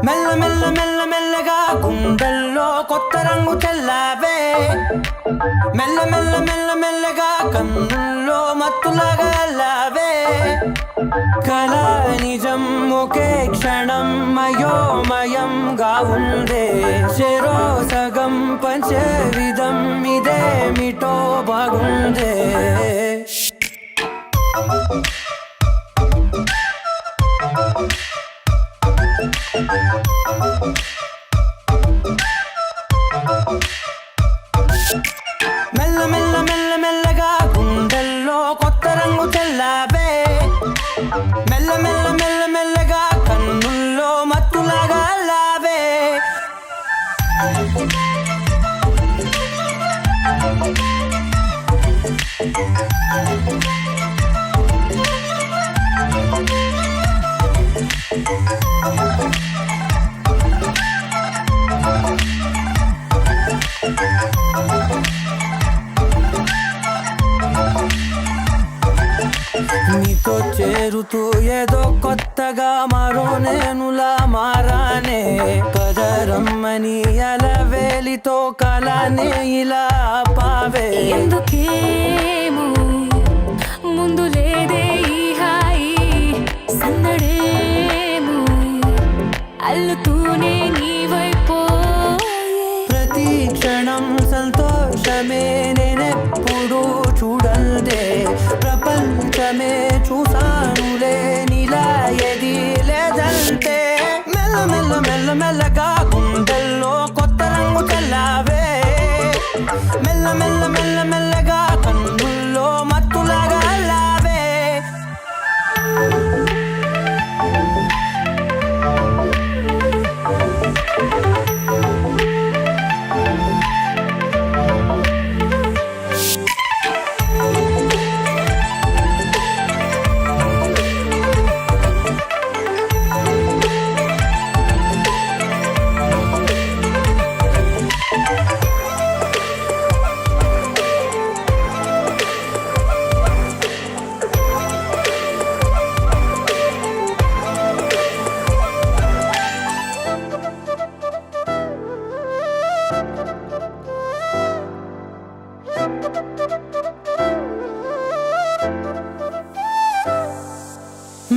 మెల్ల మెల్ల మెల్ల మెల్లగా గుండెల్లో కొత్త రంగు చల్లావే మెల్ల మెల్ల మెల్ల మెల్లగా కన్నుల్లో మత్తులాగా అల్లావే కళ నిజం ఒకే క్షణం మయోమయంగా ఉందే చెరో సగం పంచే విధం ఇదేమిటో బాగుందే మెల్ల మెల్ల మెల్ల మెల్లగా గుండెల్లో కొత్త రంగు చల్లావే మెల్ల మెల్ల మెల్ల మెల్లగా కన్నుల్లో మత్తులాగా అల్లావే నీతో చేరుతూ ఏదో కొత్తగా మరో నేనులా మారానే కదరమ్మని అలవేలితో కలానే ఇలా పావే ఎందుకేమో ముందు లేదే ఈ హాయి సందడేమో అల్లుతూనే నీ వైపో ప్రతి క్షణం సంతోషమే నేనెప్పుడు చూడల్దే ప్రపంచమే చూసానులే నీలా ఏది లేదంటే మెల్ల మెల్ల మెల్ల మెల్లగా గుండెల్లో కొత్త రంగు చల్లావే మెల్ల మెల్ల మెల్ల మెల్లగా కన్నుల్లో మత్తులాగా అల్లావే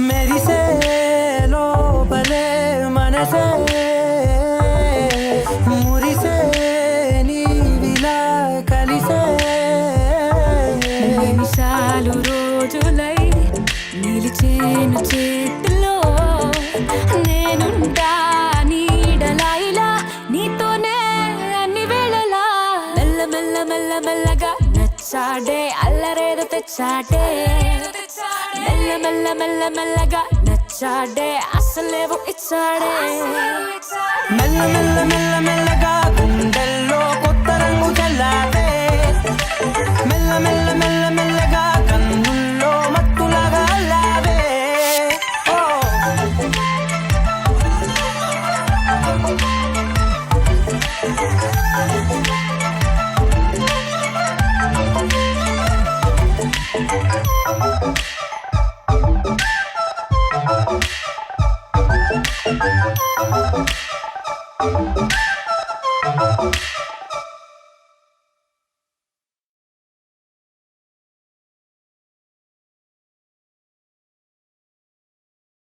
మెరిసే లోపలే మనసే మురిసే నీవిలా కలిసే నిమిషాలు రోజులై నిలిచేను చేతిలో నేనుంటా నీడలా ఇలా నీతోనే అన్ని వేళలా మెల్ల మెల్ల మెల్ల మెల్లగా నచ్చాడే అల్లరేదో తెచ్చాడే మెల్ల మెల్ల మెల్ల మెల్లగా నచ్చాడే అసలేవో ఇచ్చాడే మెల్ల మెల్ల మెల్ల మెల్లగా గుండెల్లో కొత్త రంగు చల్లావే మెల్ల మెల్ల మెల్ల మెల్లగా కన్నుల్లో మత్తులాగా అల్లావే ఓ